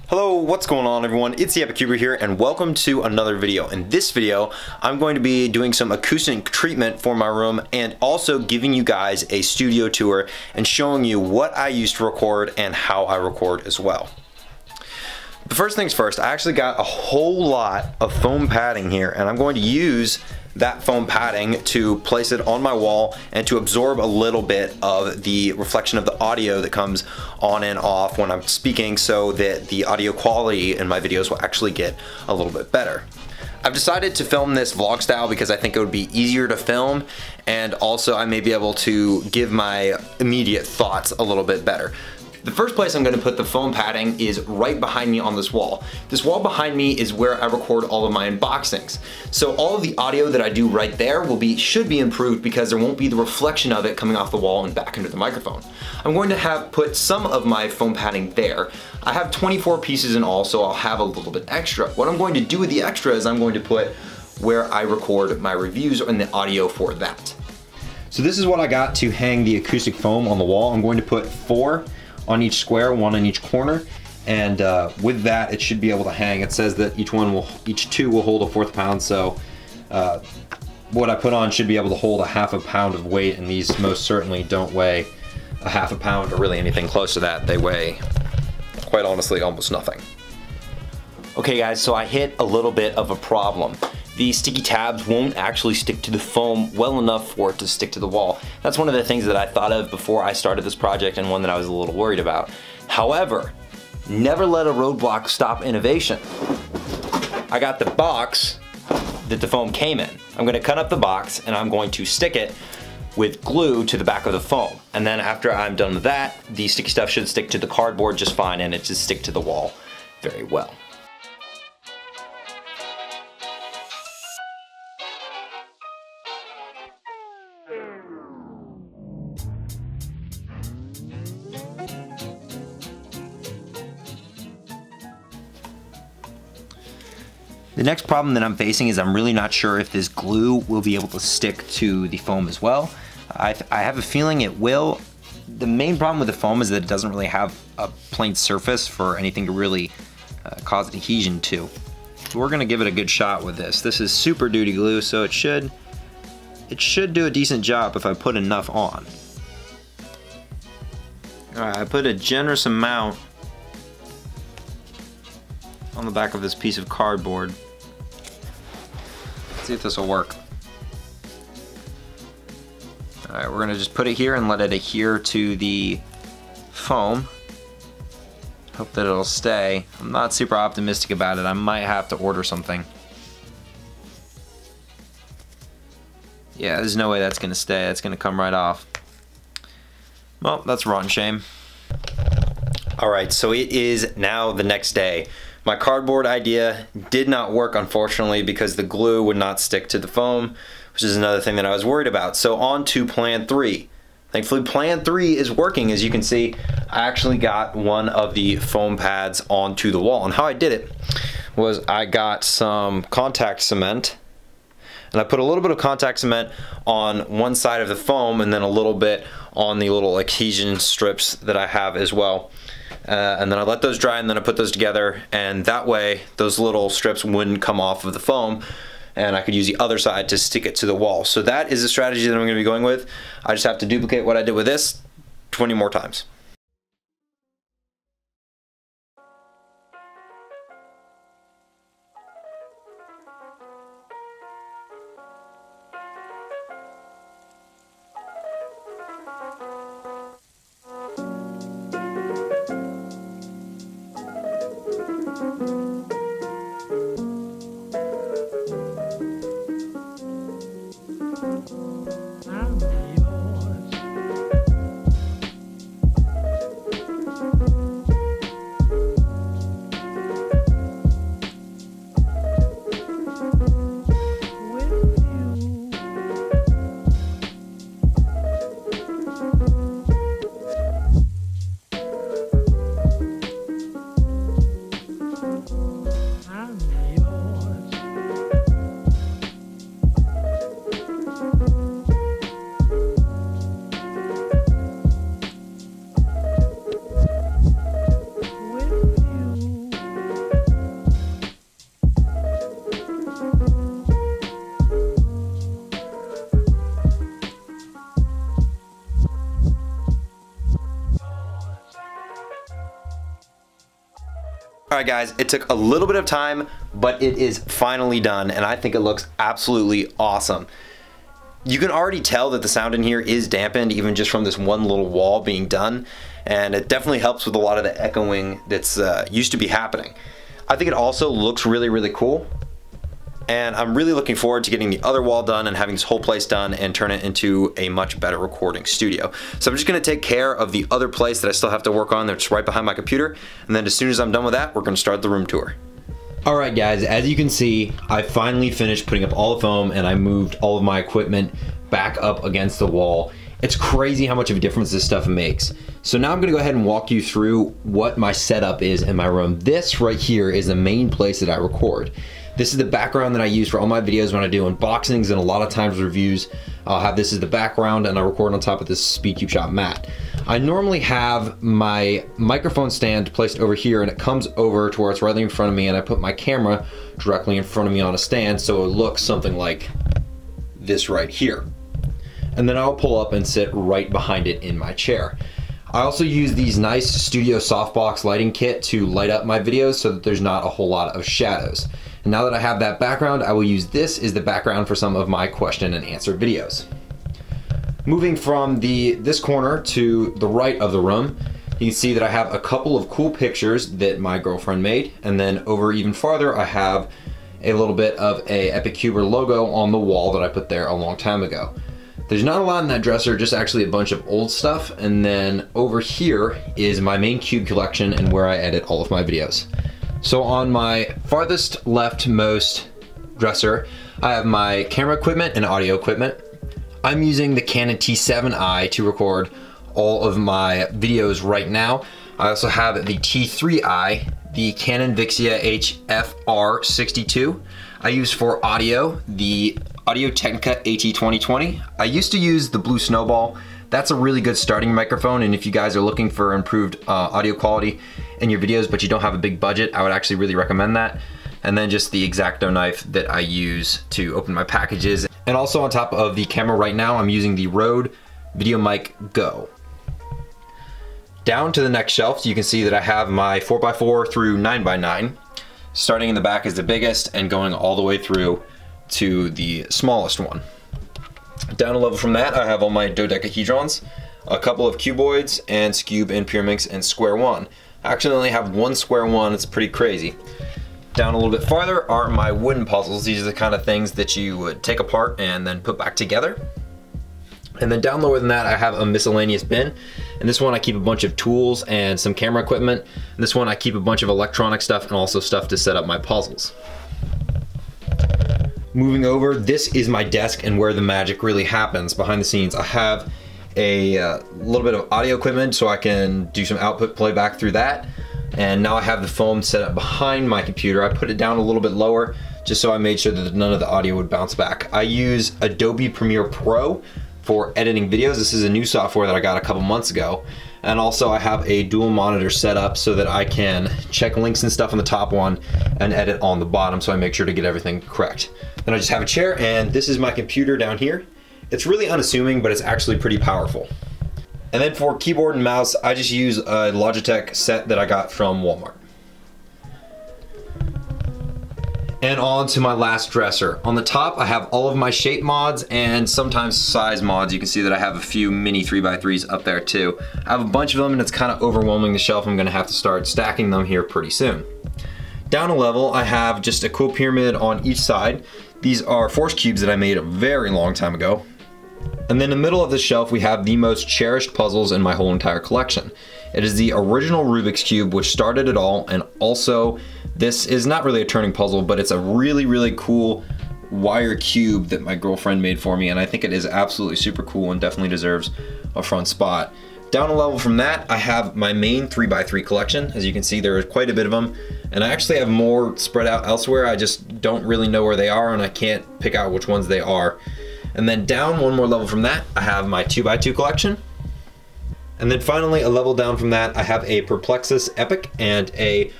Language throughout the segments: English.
Hello, what's going on everyone? It's TheEpicCuber here and welcome to another video. In this video, I'm going to be doing some acoustic treatment for my room and also giving you guys a studio tour and showing you what I use to record and how I record as well. But first things first, I actually got a whole lot of foam padding here and I'm going to use that foam padding to place it on my wall and to absorb a little bit of the reflection of the audio that comes on and off when I'm speaking so that the audio quality in my videos will actually get a little bit better. I've decided to film this vlog style because I think it would be easier to film and also I may be able to give my immediate thoughts a little bit better. The first place I'm going to put the foam padding is right behind me on this wall. This wall behind me is where I record all of my unboxings. So all of the audio that I do right there should be improved because there won't be the reflection of it coming off the wall and back into the microphone. I'm going to put some of my foam padding there. I have 24 pieces in all, so I'll have a little bit extra. What I'm going to do with the extra is I'm going to put where I record my reviews and the audio for that. So this is what I got to hang the acoustic foam on the wall. I'm going to put 4 on each square, 1 on each corner, and with that it should be able to hang. It says that each two will hold a 1/4 pound, so what I put on should be able to hold a 1/2 pound of weight, and these most certainly don't weigh a 1/2 pound or really anything close to that. They weigh, quite honestly, almost nothing. Okay guys, so I hit a little bit of a problem. These sticky tabs won't actually stick to the foam well enough for it to stick to the wall. That's one of the things that I thought of before I started this project and one that I was a little worried about. However, never let a roadblock stop innovation. I got the box that the foam came in. I'm gonna cut up the box and I'm going to stick it with glue to the back of the foam. And then after I'm done with that, the sticky stuff should stick to the cardboard just fine and it should stick to the wall very well. The next problem that I'm facing is I'm really not sure if this glue will be able to stick to the foam as well. I have a feeling it will. The main problem with the foam is that it doesn't really have a plain surface for anything to really cause adhesion to. So we're gonna give it a good shot with this. This is Super Duty glue, so it should do a decent job if I put enough on. Alright, I put a generous amount on the back of this piece of cardboard. See if this will work. Alright, we're gonna just put it here and let it adhere to the foam. Hope that it'll stay. I'm not super optimistic about it. I might have to order something. Yeah, there's no way that's gonna stay. That's gonna come right off. Well, that's a rotten shame. Alright, so it is now the next day. My cardboard idea did not work, unfortunately, because the glue would not stick to the foam, which is another thing that I was worried about. So on to plan 3. Thankfully, plan 3 is working. As you can see, I actually got one of the foam pads onto the wall. And how I did it was I got some contact cement, and I put a little bit of contact cement on one side of the foam and then a little bit on the little adhesion strips that I have as well. And then I let those dry and then I put those together, and that way those little strips wouldn't come off of the foam and I could use the other side to stick it to the wall. So that is the strategy that I'm going to be going with. I just have to duplicate what I did with this 20 more times. All right guys, it took a little bit of time, but it is finally done and I think it looks absolutely awesome. You can already tell that the sound in here is dampened even just from this one little wall being done, and it definitely helps with a lot of the echoing that's used to be happening. I think it also looks really, really cool. And I'm really looking forward to getting the other wall done and having this whole place done and turn it into a much better recording studio. So I'm just gonna take care of the other place that I still have to work on that's right behind my computer. And then as soon as I'm done with that, we're gonna start the room tour. All right guys, as you can see, I finally finished putting up all the foam and I moved all of my equipment back up against the wall. It's crazy how much of a difference this stuff makes. So now I'm gonna go ahead and walk you through what my setup is in my room. This right here is the main place that I record. This is the background that I use for all my videos when I do unboxings and a lot of times reviews. I'll have this as the background and I record on top of this Speedcube Shop mat. I normally have my microphone stand placed over here and it comes over to where it's right in front of me, and I put my camera directly in front of me on a stand so it looks something like this right here. And then I'll pull up and sit right behind it in my chair. I also use these nice studio softbox lighting kit to light up my videos so that there's not a whole lot of shadows. And now that I have that background, I will use this as the background for some of my question and answer videos. Moving from this corner to the right of the room, you can see that I have a couple of cool pictures that my girlfriend made. And then over even farther, I have a little bit of a TheEpicCuber logo on the wall that I put there a long time ago. There's not a lot in that dresser, just actually a bunch of old stuff. And then over here is my main cube collection and where I edit all of my videos. So on my farthest leftmost dresser, I have my camera equipment and audio equipment. I'm using the Canon T7i to record all of my videos right now. I also have the T3i, the Canon Vixia HFR62. I use for audio the Audio-Technica AT2020. I used to use the Blue Snowball. That's a really good starting microphone, and if you guys are looking for improved audio quality in your videos but you don't have a big budget, I would actually really recommend that. And then just the X-Acto knife that I use to open my packages. And also on top of the camera right now, I'm using the Rode VideoMic Go. Down to the next shelf, you can see that I have my 4x4 through 9x9. Starting in the back is the biggest and going all the way through to the smallest one. Down a level from that, I have all my dodecahedrons, a couple of cuboids, and Scube and Pyraminx and Square One. I actually only have one Square One, it's pretty crazy. Down a little bit farther are my wooden puzzles. These are the kind of things that you would take apart and then put back together. And then down lower than that, I have a miscellaneous bin. And this one I keep a bunch of tools and some camera equipment. And this one I keep a bunch of electronic stuff and also stuff to set up my puzzles. Moving over, this is my desk and where the magic really happens behind the scenes. I have a little bit of audio equipment so I can do some output playback through that. And now I have the foam set up behind my computer. I put it down a little bit lower just so I made sure that none of the audio would bounce back. I use Adobe Premiere Pro for editing videos. This is a new software that I got a couple months ago. And also I have a dual monitor set up so that I can check links and stuff on the top one and edit on the bottom, so I make sure to get everything correct. Then I just have a chair, and this is my computer down here. It's really unassuming, but it's actually pretty powerful. And then for keyboard and mouse, I just use a Logitech set that I got from Walmart. And on to my last dresser. On the top, I have all of my shape mods and sometimes size mods. You can see that I have a few mini 3x3s up there too. I have a bunch of them and it's kind of overwhelming the shelf. I'm gonna have to start stacking them here pretty soon. Down a level, I have just a cool pyramid on each side. These are force cubes that I made a very long time ago. And then in the middle of the shelf, we have the most cherished puzzles in my whole entire collection. It is the original Rubik's Cube, which started it all, and also this is not really a turning puzzle, but it's a really, really cool wire cube that my girlfriend made for me, and I think it is absolutely super cool and definitely deserves a front spot. Down a level from that, I have my main 3x3 collection. As you can see, there is quite a bit of them, and I actually have more spread out elsewhere. I just don't really know where they are, and I can't pick out which ones they are. And then down one more level from that, I have my 2x2 collection. And then finally, a level down from that, I have a Perplexus Epic and a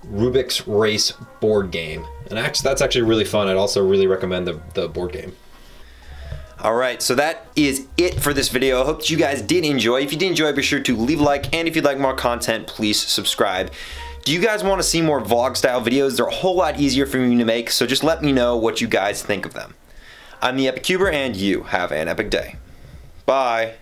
Rubik's Race board game. And that's actually really fun. I'd also really recommend the board game. All right, so that is it for this video. I hope that you guys did enjoy. If you did enjoy, be sure to leave a like, and if you'd like more content, please subscribe. Do you guys want to see more vlog style videos? They're a whole lot easier for me to make, so just let me know what you guys think of them. I'm the TheEpicCuber, and you have an epic day. Bye.